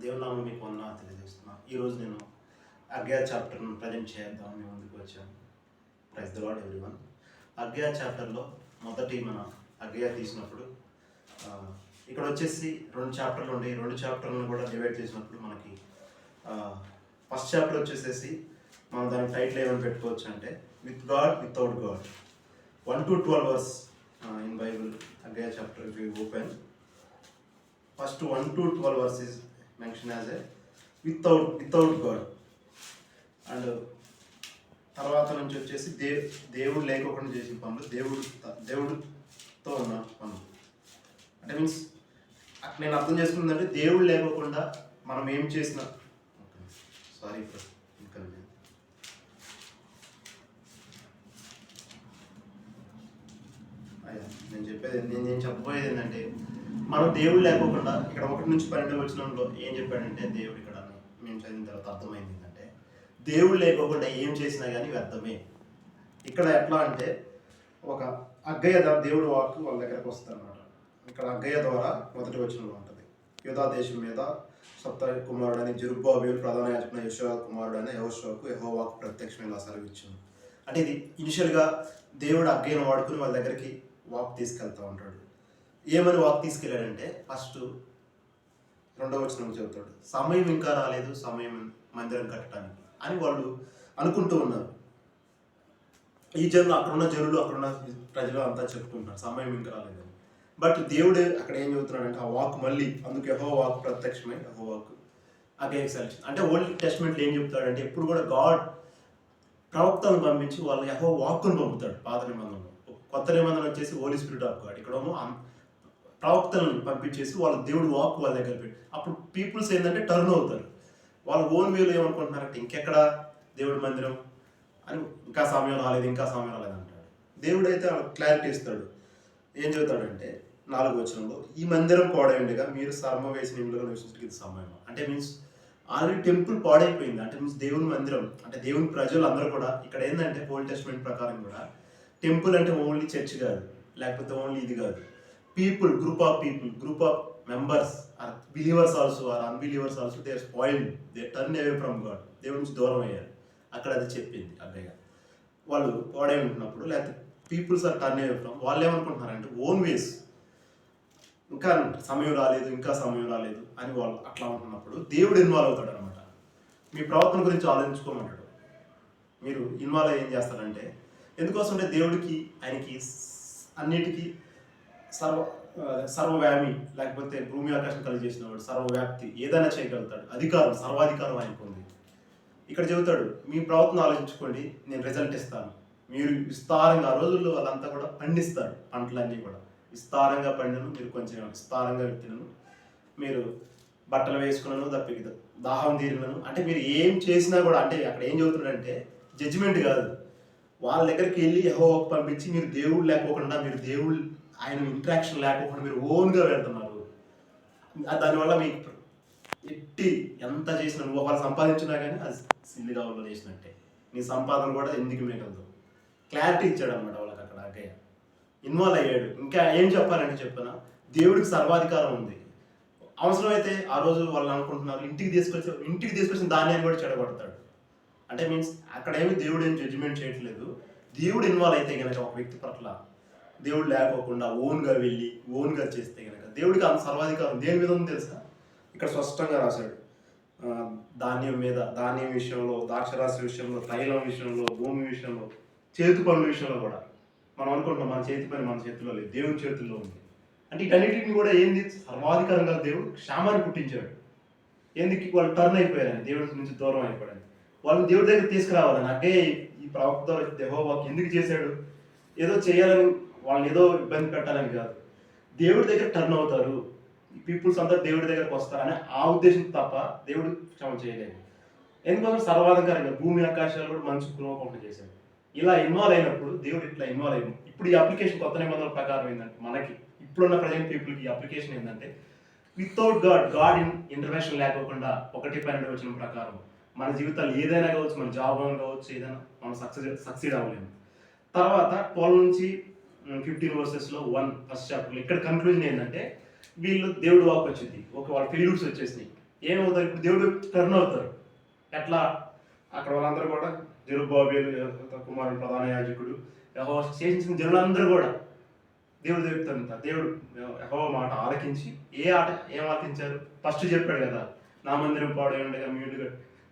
దేవుని నామం మీకు వందనాలు తెలియజేస్తున్నాను. ఈరోజు నేను అగ్యా చాప్టర్ను ప్రజెంట్ చేద్దాం మీ ముందుకు వచ్చాను. Praise the lord everyone. Haggai చాప్టర్లో మొదటి మన అగ్యా తీసినప్పుడు ఇక్కడ వచ్చేసి 2 చాప్టర్లు ఉండే 2 చాప్టర్లను కూడా డివైడ్ చేసినప్పుడు మనకి ఫస్ట్ చాప్టర్ వచ్చేసేసి మనం దాని టైటిల్ ఏమని పెట్టుకోవచ్చు అంటే with God without God 1 to 12 verse in Bible. Haggai chapter if you open, first 1 to 12 verses mentioned as a without God. And తర్వాత నుంచి వచ్చేసి దేవుడు లేకోకుండా చేసిన పనులు, దేవుడితో ఉన్న పనులు. అంటే మీన్స్ నేను అర్థం చేసుకుందంటే దేవుడు లేకోకుండా మనం ఏం చేసిన సారీ ఇంకా నేను చెప్పబోయేది ఏంటంటే మనం దేవుడు లేకోకుండా ఇక్కడ 1 నుంచి 12 వచనంలో ఏం చెప్పాడంటే దేవుడు ఇక్కడ మేము చదివిన తర్వాత అర్థమైంది ఏంటంటే దేవుడు లేకోకుండా ఏం చేసినా కానీ వ్యర్థమే. ఇక్కడ ఎట్లా అంటే ఒక అగ్గయ్య దేవుడు వాక్కు వాళ్ళ దగ్గరకు వస్తుంది అనమాట. ఇక్కడ అగ్గయ్య ద్వారా మొదటి వచనంలో ఉంటుంది, యూదా దేశం మీద సప్త కుమారుడని జెరుబ్బాబెలు ప్రధాన యాజకుడైన యోషువ కుమారుడైన యెహోషువకు యెహోవాకు ప్రత్యక్షమైన సెలవిచ్చాను. అంటే ఇది ఇనిషియల్గా దేవుడు అగ్గయ్యను వాడుకుని వాళ్ళ దగ్గరికి వాక్ తీసుకెళ్తూ ఉంటాడు. ఏమని వాక్ తీసుకెళ్ళాడంటే ఫస్ట్ 2వ వచనం చెబుతాడు, సమయం ఇంకా రాలేదు, సమయం మందిరం కట్టడానికి అని వాళ్ళు అనుకుంటూ ఉన్నారు. ఈ జనులు అక్కడున్న ప్రజలు అంతా చెప్పుకుంటున్నారు సమయం ఇంకా రాలేదని. బట్ దేవుడు అక్కడ ఏం చెబుతున్నాడంటే ఆ వాక్ మళ్ళీ అందుకు యెహోవాకు ప్రత్యక్షమై యెహోవాకు అగ్గయ్యకు సెలవిచ్చాడు. అంటే ఓల్డ్ టెస్ట్మెంట్లో ఏం చెప్తాడంటే ఎప్పుడు కూడా గాడ్ ప్రవక్తలను పంపించి వాళ్ళు యెహోవా వాక్కును పంపుతాడు. పాత నిబంధనలో, కొత్త నిబంధన వచ్చేసి హోలీ స్పిరిట్ ఆఫ్ గాడ్. ఇక్కడేమో ప్రవక్తలను పంపించేసి వాళ్ళ దేవుడు వాక్ వాళ్ళ దగ్గర పెట్టి అప్పుడు పీపుల్స్ ఏంటంటే టర్న్ అవుతారు. వాళ్ళ ఓన్ వేలో ఏమనుకుంటున్నారంటే ఇంకెక్కడ దేవుడి మందిరం అని, ఇంకా సమయం రాలేదు అంటాడు. దేవుడు అయితే వాళ్ళకి క్లారిటీ ఇస్తాడు. ఏం చెబుతాడంటే 4వ వచనంలో, ఈ మందిరం పాడైండగా మీరు సర్మ వేసిన ఇంట్లో నివసించడానికి ఇది సమయం. అంటే మీన్స్ ఆల్రెడీ టెంపుల్ పాడైపోయింది. అంటే మీన్స్ దేవుని మందిరం అంటే దేవుని ప్రజలు అందరూ కూడా ఇక్కడ ఏంటంటే ఓల్డ్ టెస్ట్మెంట్ ప్రకారం కూడా టెంపుల్ అంటే ఓన్లీ చర్చ్ కాదు, లేకపోతే ఓన్లీ ఇది కాదు. people, group of members are believers also or unbelievers also, they are spoiled, they turn away from God. దేవుడి నుంచి దూరం అయ్యారు. అక్కడ అది చెప్పింది అగ్గయ్య. వాళ్ళు పాడై ఉంటున్నప్పుడు లేకపోతే peoples are turn away from, వాళ్ళు ఏమనుకుంటున్నారంటే ఓన్ వేస్, ఇంకా సమయం రాలేదు అని వాళ్ళు అట్లా ఉంటున్నప్పుడు దేవుడు ఇన్వాల్వ్ అవుతాడు అనమాట. మీ ప్రవర్తన గురించి ఆలోచించుకోమంటాడు. మీరు ఇన్వాల్వ్ ఏం చేస్తారంటే ఎందుకోసం అంటే దేవుడికి ఆయనకి అన్నిటికీ సర్వవ్యామి, లేకపోతే భూమి ఆకాశం కలిగి చేసినవాడు, సర్వవ్యాప్తి, ఏదైనా చేయగలుగుతాడు, అధికారం, సర్వాధికారం ఆయనకు ఉంది. ఇక్కడ చెబుతాడు మీ ప్రవర్తన ఆలోచించుకోండి, నేను రిజల్ట్ ఇస్తాను. మీరు విస్తారంగా, ఆ రోజుల్లో వాళ్ళంతా కూడా పండిస్తారు, పంటలన్నీ కూడా విస్తారంగా పండిను, మీరు కొంచెం విస్తారంగా విత్తినను, మీరు బట్టలు వేసుకున్నాను, తప్పిక దాహం తీరినను. అంటే మీరు ఏం చేసినా కూడా, అంటే అక్కడ ఏం చెబుతున్నాడంటే జడ్జిమెంట్ కాదు, వాళ్ళ దగ్గరికి వెళ్ళి యెహోవాకు పంపించి మీరు దేవుడు లేకోకుండా, మీరు దేవుడు ఆయన ఇంట్రాక్షన్ లేకపోకుండా మీరు ఓన్గా వెళ్తున్నారు. దానివల్ల మీకు ఎట్టి ఎంత చేసినా, నువ్వు వాళ్ళు సంపాదించినా కానీ అది సిల్లిగా వాళ్ళు చేసినట్టే, నీ సంపాదన కూడా ఎందుకు మిగలదు. క్లారిటీ ఇచ్చాడు అనమాట వాళ్ళకి. అక్కడ అగ్గయ్య ఇన్వాల్వ్ అయ్యాడు. ఇంకా ఏం చెప్పాలంటే చెప్పిన దేవుడికి సర్వాధికారం ఉంది. అవసరమైతే ఆ రోజు వాళ్ళు అనుకుంటున్నారు ఇంటికి తీసుకొచ్చిన ధాన్యాన్ని కూడా చెడగొడతాడు. అంటే మీన్స్ అక్కడ దేవుడు ఏం జడ్జిమెంట్ చేయట్లేదు. దేవుడు ఇన్వాల్వ్ అయితే కనుక ఒక వ్యక్తి పట్ల, దేవుడు లేకోకుండా ఓన్గా వెళ్ళి ఓన్గా చేస్తే కనుక దేవుడికి అంత సర్వాధికారం దేని మీద ఉంది తెలుసా? ఇక్కడ స్పష్టంగా రాశాడు. ధాన్యం విషయంలో, ద్రాక్షరాశి విషయంలో, తైలం విషయంలో, భూమి విషయంలో, చేతి పనుల విషయంలో కూడా. మనం అనుకుంటున్నాం మన చేతి పని మన చేతిలో లేదు, దేవుని చేతుల్లో ఉంది. అంటే వీటన్నిటిని కూడా ఏంది సర్వాధికారం గల దేవుడు క్షామాన్ని పుట్టించాడు. ఎందుకు వాళ్ళు టర్న్ అయిపోయారని, దేవుడి నుంచి దూరం అయిపోయారని, వాళ్ళని దేవుడి దగ్గర తీసుకురావాలని. అగ్గే ఈ ప్రవక్త యెహోవాకు ఎందుకు చేశాడు? ఏదో చేయాలని, వాళ్ళని ఏదో ఇబ్బంది పెట్టాలని కాదు, దేవుడి దగ్గర టర్న్ అవుతారు, ఈ పీపుల్స్ అంతా దేవుడి దగ్గరకు వస్తారని ఆ ఉద్దేశం తప్ప దేవుడు క్షమ చేయలేదు. ఎందుకోసం సర్వాధికారంగా భూమి ఆకాశాలు కూడా మంచి కురవకుండా చేశాడు. ఇలా ఇన్వాల్వ్ అయినప్పుడు దేవుడు ఇట్లా ఇన్వాల్వ్ అయ్యింది. ఇప్పుడు ఈ అప్లికేషన్ కొత్త నిబంధనల ప్రకారం ఏంటంటే మనకి ఇప్పుడున్న ప్రజెంట్ పీపుల్కి ఈ అప్లికేషన్ ఏంటంటే వితౌట్ గాడ్ ఇంటర్వెన్షన్ లేకోకుండా 1:12 వచనం ప్రకారం మన జీవితాలు ఏదైనా కావచ్చు, మన జాబ్ కావచ్చు, ఏదైనా మనం సక్సీడ్ అవ్వలేము. తర్వాత 12 నుంచి 15 వర్సెస్లో 1 ఫస్ట్ చాప్టర్లో ఇక్కడ కన్క్లూజన్ ఏంటంటే వీళ్ళు దేవుడు వాక్ వచ్చింది, వాళ్ళ ఫెయిల్యూర్స్ వచ్చేసినాయి. ఏమవుతారు ఇప్పుడు దేవుడు టర్న్ అవుతారు. ఎట్లా అక్కడ వాళ్ళందరూ కూడా జెరుబ్బాబెలు కుమారుడు ప్రధాన యాజకుడు యెహోవా చేసిన జనులందరూ కూడా దేవుడు చెప్తాడు. దేవుడు యెహోవా మాట ఆలకించి ఏం ఆలకించారు? ఫస్ట్ చెప్పాడు కదా, నా మందిరం పాడై ఉండగా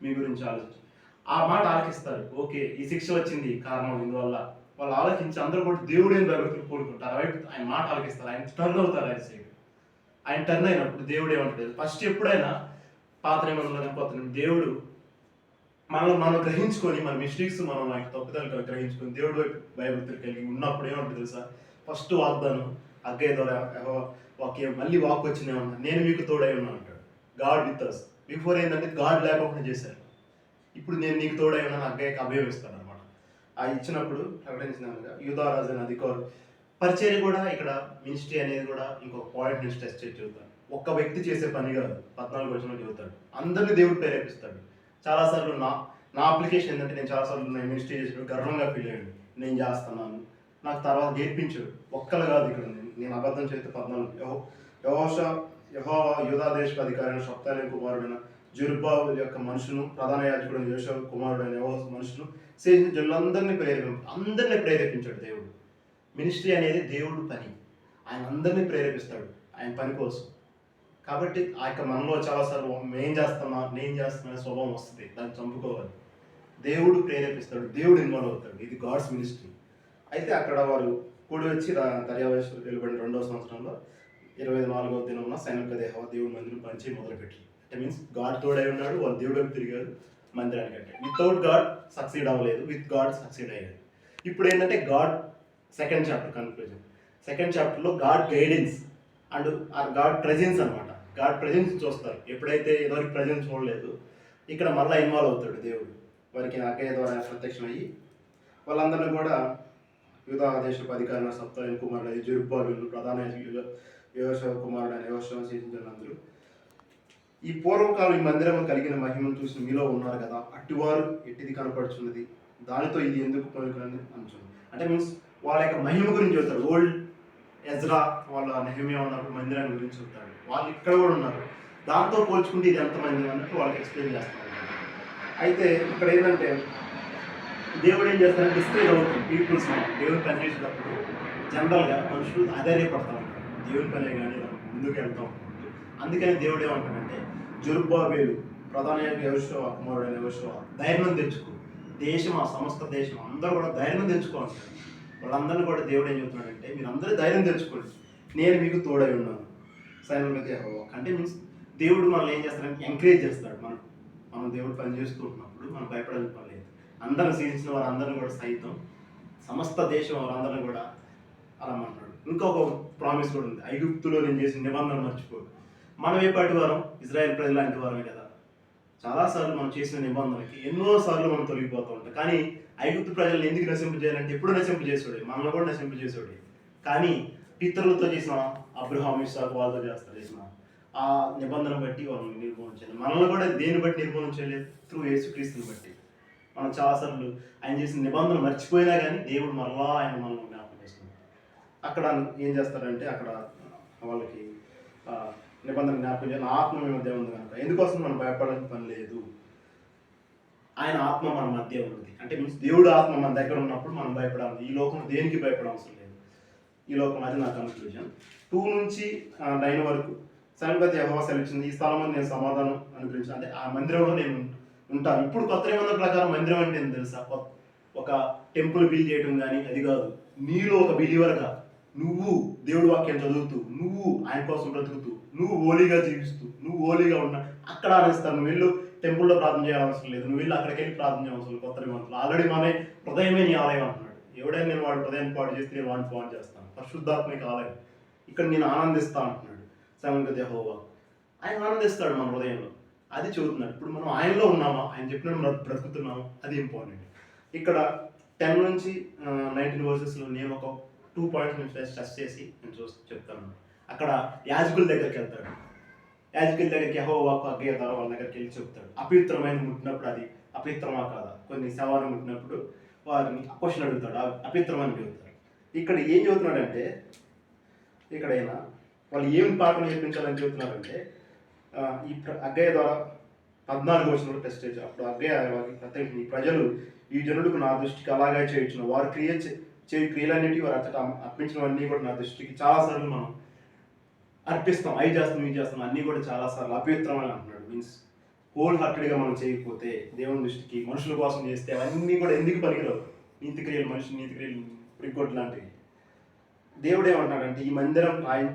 మీ గురించి ఆలోచించి ఆ మాట ఆలకిస్తారు. ఓకే, ఈ శిక్ష వచ్చింది కారణం ఇందువల్ల వాళ్ళు ఆలోచించి అందరూ కూడా దేవుడేం భయభక్తులు కూడుకుంటారు. ఆయన మాట ఆలకిస్తారు. ఆయన టర్న్ అవుతారు. ఆయన టర్న్ అయినప్పుడు దేవుడు ఏమంటాడు? ఫస్ట్ ఎప్పుడైనా పాత నిబంధనలో పోతున్నాం, దేవుడు మనం గ్రహించుకొని మన మిస్టేక్స్ మనం తప్పుదలు గ్రహించుకొని దేవుడు వైపు భయభక్తులు కలిగి ఉన్నప్పుడు ఏమంటుంది తెలుసా? ఫస్ట్ వాగ్దానం అగ్గయ్య ద్వారా వాక్యం మళ్ళీ వాక్ వచ్చింది ఏమన్నా, నేను మీకు తోడై ఉన్నా అంటాడు. God with us. బిఫోర్ ఏంటంటే గాడ్ లేకుండా చేశారు. ఇప్పుడు నేను నీకు తోడై ఉన్నాను అగ్గయ్యకి అభయం ఇస్తాను అనమాట. ఆ ఇచ్చినప్పుడు ప్రకటించినాక యూదారాజు అని అధికారులు పరిచయం కూడా ఇక్కడ మినిస్ట్రీ అనేది కూడా ఇంకొక పాయింట్ నుంచి టెస్ట్ చేసి చెబుతాడు. ఒక్క వ్యక్తి చేసే పని కాదు. 14 వచనంలో చెబుతాడు అందరినీ దేవుడు ప్రేరేపిస్తాడు. చాలాసార్లు నా అప్లికేషన్ ఏంటంటే నేను చాలాసార్లు నేను మినిస్ట్రీ చేసినప్పుడు గర్వంగా ఫీల్ అయ్యాడు. నేను చేస్తున్నాను, నాకు తర్వాత నేర్పించాడు. ఒక్కలు కాదు ఇక్కడ నేను అబద్ధం చేస్తే 14 యెహోవా యూదా దేశపు అధికారైన షప్తాని కుమారుడైన జెరుబ్బాబెలు యొక్క మనుషును ప్రధాన యాజకుడైన యోషువ కుమారుడైన యెహోవా మనుషును చేసిన జనులందరినీ ప్రేరేపించాడు దేవుడు. మినిస్ట్రీ అనేది దేవుడు పని. ఆయన అందరినీ ప్రేరేపిస్తాడు ఆయన పని కోసం. కాబట్టి ఆ యొక్క మనలో చాలాసార్లు నేను చేస్తున్నా స్వభావం వస్తుంది, దాన్ని చంపుకోవాలి. దేవుడు ప్రేరేపిస్తాడు, దేవుడు ఇన్వాల్వ్ అవుతాడు. ఇది గాడ్స్ మినిస్ట్రీ. అయితే అక్కడ వారు కూడి వచ్చి దర్యావేశ్వరు వెలువడిన 2వ సంవత్సరంలో 24వ దినంలో సైనిక యెహోవా దేవుడు మందిరం పనిచేయి మొదలుపెట్టి. అంటే మీన్స్ గాడ్ తోడై ఉన్నాడు, వాళ్ళు దేవుడు వైపు తిరిగారు, మందిరానికి కట్టాడు. వితౌట్ గాడ్ సక్సీడ్ అవ్వలేదు, విత్ గాడ్ సక్సీడ్ అయ్యాడు. ఇప్పుడు ఏంటంటే God second chapter conclusion. Second చాప్టర్లో God guidance and God presence అనమాట. గాడ్ ప్రెజెన్స్ చూస్తారు. ఎప్పుడైతే ఎవరికి ప్రెజెన్స్ చూడలేదు, ఇక్కడ మళ్ళీ ఇన్వాల్వ్ అవుతాడు దేవుడు. వారికి అగ్గయ్య ద్వారా ప్రత్యక్షమయ్యి వాళ్ళందరినీ కూడా యూదా దేశపు అధికారుల సప్తాయన కుమారుడు జెరుబ్బాబెలు ప్రధాన యోషువ కుమారుడు అని యోషువ చేసిన అందరూ ఈ పూర్వకాలం ఈ మందిరం కలిగిన మహిమను చూసి మీలో ఉన్నారు కదా, అట్టివారు ఎట్టిది కనపడుచున్నది, దానితో ఇది ఎందుకు పలుకని అంటున్నారు. అంటే మీన్స్ వాళ్ళ యొక్క మహిమ గురించి చెప్తాడు. ఓల్డ్ ఎజ్రా వాళ్ళ నెహెమియా ఉన్నప్పుడు మందిరాన్ని గురించి చెప్తాడు. వాళ్ళు ఇక్కడ కూడా ఉన్నారు, దాంతో పోల్చుకుంటే ఇది ఎంతమంది అన్నట్టు వాళ్ళకి ఎక్స్ప్లెయిన్ చేస్తారు. అయితే ఇక్కడ ఏంటంటే దేవుడు ఏం చేస్తారంటే డిస్కరేజ్ అవుతుంది పీపుల్స్. దేవుని పని చేసేటప్పుడు జనరల్గా మనుషులు ఆధార్యపడతా ఉంటారు, దేవుని పనే కానీ ముందుకు వెళ్తూ ఉంటారు. అందుకని దేవుడు ఏమంటాడంటే జెరుబ్బాబెలు ప్రధాన యోషువ కుమారుడైన యోషువ ధైర్యం తెచ్చుకో, దేశం ఆ సమస్త దేశం అందరూ కూడా ధైర్యం తెచ్చుకోవాలి. వాళ్ళందరినీ కూడా దేవుడు ఏం చెప్తున్నాడంటే మీరు అందరూ ధైర్యం తెచ్చుకోండి, నేను మీకు తోడై ఉన్నాను. సైన్యం యెహోవా అంటే మీన్స్ దేవుడు మనల్ని ఏం చేస్తాడంటే ఎంకరేజ్ చేస్తాడు. మనం దేవుడు పని చేస్తూ ఉన్నప్పుడు మనం భయపడాల్సిన పని లేదు. అందరిని సీల్చిన వారందరినీ కూడా సైతం సమస్త దేశం వారందరినీ కూడా అరమ్మంటాడు. ఇంకొక ప్రామిస్ కూడా ఉంది, ఐగుప్తులో నేను చేసిన నిబంధన మర్చిపోదు. మనం ఏ పాటి వారం? ఇజ్రాయెల్ ప్రజలు లాంటి వారమే కదా. చాలాసార్లు మనం చేసిన నిబంధనకి ఎన్నోసార్లు మనం తొలగిపోతూ ఉంటాం. కానీ ఐగుప్తు ప్రజలను ఎందుకు నశింపజేయాలంటే ఎప్పుడు నశింపజేసాడు, మనల్ని కూడా నశింపజేసాడు. కానీ పితరులతో చేసిన అబ్రహాం ఇస్సాకు వాళ్ళతో చేసిన ఆ నిబంధన బట్టి వాళ్ళని నిర్మూలించాలి. మనల్ని కూడా దేన్ని బట్టి నిర్మూలించాలి? త్రూ యేసుక్రీస్తుని బట్టి. మనం చాలాసార్లు ఆయన చేసిన నిబంధన మర్చిపోయినా కానీ దేవుడు మరలా ఆయన మనల్ని జ్ఞాపకం చేస్తున్నాడు. అక్కడ ఏం చేస్తారంటే అక్కడ వాళ్ళకి నిబంధన జ్ఞాపకం చేయాలి. ఆత్మ మీ మధ్య ఉంది కనుక ఎందుకోసం మనం భయపడాల్సిన పని లేదు. ఆయన ఆత్మ మన మధ్య ఉంది. అంటే మీన్స్ దేవుడు ఆత్మ మన దగ్గర ఉన్నప్పుడు మనం భయపడాలి. ఈ లోకం దేనికి భయపడవసరం లేదు. ఈ లోకం అది నా కన్క్లూజన్. 2 నుంచి 9 వరకు సైన్యపతి యెహోవా సెలవిచ్చింది, ఈ స్థలంలో నేను సమాధానం అనుగ్రహించి అంటే ఆ మందిరంలో నేను ఉంటాను. ఇప్పుడు కొత్త నిబంధన ప్రకారం మందిరం అంటే ఏం తెలుసా? ఒక టెంపుల్ బిల్డ్ చేయడం కానీ అది కాదు. నీలో ఒక బిలీవర్గా నువ్వు దేవుడి వాక్యం చదువుతూ, నువ్వు ఆయన కోసం బ్రతుకుతూ, నువ్వు హోలీగా జీవిస్తూ, నువ్వు హోలీగా ఉన్నా అక్కడ ఆనేస్తాను. నువ్వు వెళ్ళు టెంపుల్లో ప్రార్థన చేయాల్సిన లేదు, నువ్వు వెళ్ళి అక్కడికి వెళ్ళి ప్రార్థన చేయవలసిన కొత్త నిబంధనలు ఆల్రెడీ మన హృదయమే నీ ఆలయం అంటున్నాడు. ఎవడైనా నేను వాడి హృదయాన్ని పాడు చేస్తే నేను వాడిని పాడు చేస్తాను. పరిశుద్ధాత్మక ఆలయం. ఇక్కడ నేను ఆనందిస్తా అంటున్నాడు సైన్యపతి యెహోవా. ఆయన ఆనందిస్తాడు మన హృదయంలో. అది చెబుతున్నాడు. ఇప్పుడు మనం ఆయనలో ఉన్నామా, ఆయన చెప్పినట్టు బ్రతుకుతున్నాము, అది ఇంపార్టెంట్. ఇక్కడ 10 నుంచి 19 వర్సెస్లో నేను ఒక 2 పాయింట్స్ నుంచి టెస్ట్ చేసి నేను చెప్తాను. అక్కడ యాజకుల దగ్గరికి వెళ్తాడు. యాజకుల దగ్గరికి యెహోవా అగ్గయ్య ద్వారా వాళ్ళ దగ్గరికి వెళ్ళి చెప్తాడు. అపవిత్రమైన ముట్టినప్పుడు అది అపవిత్రమా కాదా? కొన్ని శవాలు ముట్టినప్పుడు వారిని క్వశ్చన్ అడుగుతాడు, అపవిత్రమని చెబుతాడు. ఇక్కడ ఏం చెబుతున్నాడంటే ఇక్కడైనా వాళ్ళు ఏం పాఠం నేర్పించాలని చెబుతున్నారంటే అగ్గయ్య ద్వారా 14 వచనంలో టెస్ట్ చేయొచ్చు. అప్పుడు అగ్గయ్య వారికి ప్రత్యేకించి ఈ ప్రజలు ఈ జనులకు నా దృష్టికి అలాగే చేయించిన వారు చేయి క్రియలన్నిటి వారు అచ్చట అర్పించినవన్నీ కూడా నా దృష్టికి చాలాసార్లు మనం అర్పిస్తాం. అవి చేస్తాం, ఇవి చేస్తాం, అన్నీ కూడా చాలాసార్లు అపవిత్రమని అంటున్నాడు. మీన్స్ హోల్ హార్టెడ్గా మనం చేయకపోతే దేవుని దృష్టికి మనుషుల కోసం చేస్తే అవన్నీ కూడా ఎందుకు పనికిరావు. నీతిక్రియలు, మనిషి నీతిక్రియలు ప్రిగొడ్డు లాంటివి. దేవుడు ఏమంటాడంటే ఈ మందిరం ఆయన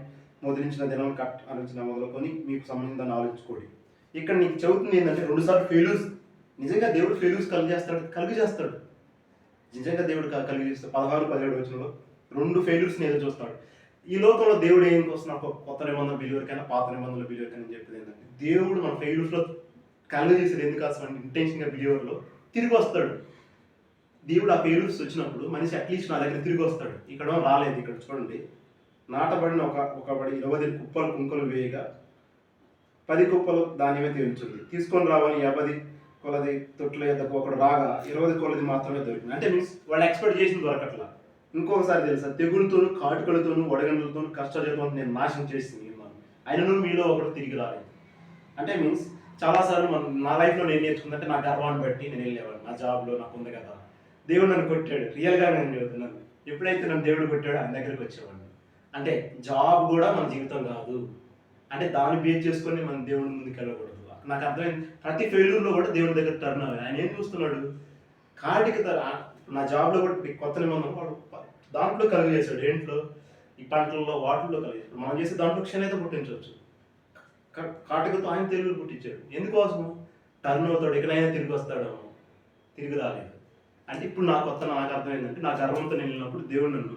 మొదలించిన దినం ఆలోచన మొదలుకొని మీకు సంబంధించిన ఆలోచించుకోండి. ఇక్కడ నీకు చెబుతుంది ఏంటంటే 2 సార్లు ఫెయిల్యూర్స్. నిజంగా దేవుడు ఫెయిల్యూర్స్ కలుగు చేస్తాడు. నిజంగా దేవుడు కలిగి చేస్తాడు. 16-17 వచనంలో 2 ఫెయిల్యూర్స్ని ఏదో చూస్తాడు. ఈ లోకంలో దేవుడు ఏం వస్తున్నా కొత్త నిబంధన బిలీవర్కైనా పాత నిబంధనల బిలీవర్కైనా చెప్పేది ఏంటంటే దేవుడు మన ఫెయిల్యూర్స్లో కలుగు చేసేది ఎందుకు అసలు ఇంటెన్షన్గా బిలీవర్లో తిరిగి వస్తాడు. దేవుడు ఆ ఫెయిల్యూర్స్ వచ్చినప్పుడు మనిషి అట్లీస్ట్ నా దగ్గర తిరిగి వస్తాడు. ఇక్కడ రాలేదు. ఇక్కడ చూడండి, నాటబడిన ఒక బడి 20 కుప్పలు కుంకలు వేయగా 10 కుప్పలు ధాన్యమే తేల్చుంది. తీసుకొని రావాలి 50 కొలది తొట్ల ఎద్దకు ఒకడు రాగా 20 కొలది మాత్రమే దొరికింది. అంటే మీన్స్ వాళ్ళు ఎక్స్పెక్ట్ చేసింది దొరకట్లా. ఇంకొకసారి తెలుసా, తెగులతోనూ కాటుకలతోనూ వడగండ్లతోనూ కష్టజీతం నేను నాశనం చేసింది ఆయనను మీలో ఒకటి తిరిగి రాలేదు. అంటే మీన్స్ చాలాసార్లు నా లైఫ్లో నేను నేర్చుకుందంటే నా గర్వాన్ని బట్టి నేను వెళ్ళేవాడు. నా జాబ్లో నాకు ఉంది కదా, దేవుడు నన్ను కొట్టాడు. రియల్గా నేను చెబుతున్నాను, ఎప్పుడైతే నన్ను దేవుడు కొట్టాడో ఆయన దగ్గరికి వచ్చేవాడిని. అంటే జాబ్ కూడా మన జీవితం కాదు. అంటే దాన్ని బేస్ చేసుకొని మనం దేవుడి ముందుకు వెళ్ళకూడదు. నాకు అర్థమైంది. ప్రతి ఫెయిల్యూర్లో కూడా దేవుడి దగ్గర టర్న్ అవ్వాలి. ఆయన ఏం చూస్తున్నాడు, కాటికి నా జాబ్లో కూడా కొత్త నిబంధన వాడు దాంట్లో కలిగి చేశాడు. ఏంట్లో ఈ పంటల్లో వాటిల్లో కలిగి చేశాడు. మనం చేసే దాంట్లో క్షణైతే పుట్టించవచ్చు. కాటికతో ఆయన తెలుగు పుట్టించాడు. ఎందుకోసం టర్న్ అవుతాడు, ఎక్కడైనా తిరిగి వస్తాడేమో. తిరిగి రాలేదు. అంటే ఇప్పుడు నాకు అర్థమైందంటే నా గర్వంతో నేను వెళ్ళినప్పుడు దేవుడు నన్ను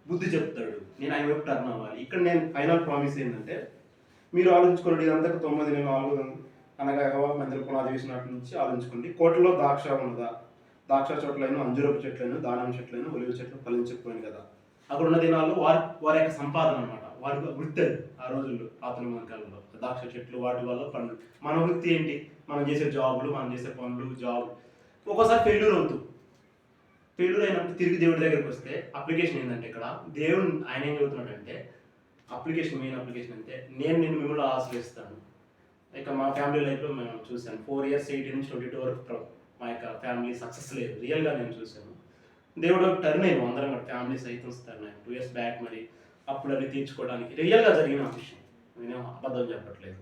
బుద్ధి చెప్తాడు, నేను ఆయన వైపు టర్న్ అవ్వాలి. ఇక్కడ నేను ఫైనల్ ప్రామిస్ ఏంటంటే మీరు ఆలోచించుకోండి. ఇదంతా 9 నెలలు 4 అనగా యెహోవా మందిర పునాది వేసినట్టు నుంచి ఆలోచించుకోండి. కోటలో ద్రాక్ష ఉన్నదా? ద్రాక్ష చెట్లైన, అంజూరపు చెట్లైన, దానిమ్మ చెట్లైన, ఒలివ చెట్లు ఫలించకపోయింది కదా. అక్కడ ఉన్న దినాల్లో వారి యొక్క సంపాదన అనమాట, వారి వృత్తి అది. ఆ రోజుల్లో పాత కాలంలో ద్రాక్ష చెట్లు, వాటి వల్ల పండ్లు. మన వృత్తి ఏంటి? మనం చేసే జాబులు, మనం చేసే పనులు, జాబ్ ఒక్కోసారి ఫెయిల్యూర్ అవుతుంది. ఫెయిల్యూర్ అయినప్పుడు తిరిగి దేవుడి దగ్గరికి వస్తే అప్లికేషన్ ఏంటంటే ఇక్కడ దేవుడు ఆయన ఏం చెబుతున్నాడంటే మెయిన్ అప్లికేషన్ అంటే నేను మిమ్మల్ని ఆశ్రయిస్తాను. ఇక మా ఫ్యామిలీ లైఫ్లో మేము చూశాను 4 years 18 నుంచి 22 వరకు మా యొక్క ఫ్యామిలీ సక్సెస్ లేదు. రియల్గా నేను చూశాను. దేవుడు టర్న్ అయ్యాను, అందరం ఫ్యామిలీ సైతం టర్న్ అయ్యాను 2 years బ్యాక్. మరి అప్పుడు అవి తీర్చుకోవడానికి రియల్గా జరిగిన విషయం, నేను అబద్ధం చెప్పట్లేదు.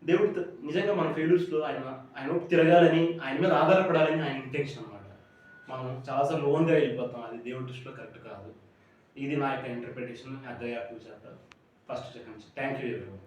దేవుడు నిజంగా మన ఫెయిల్యూర్స్లో ఆయన తిరగాలని, ఆయన మీద ఆధారపడాలని ఆయన ఇంటెన్షన్ అనమాట. మనం చాలాసార్లు ఓన్గా వెళ్ళిపోతాం, అది దేవుడి దృష్టిలో కరెక్ట్ కాదు. ఇది నా యొక్క ఇంటర్ప్రిటేషన్. అగ్గయ్య 2 chapter 1st 2nd. Thank you everyone.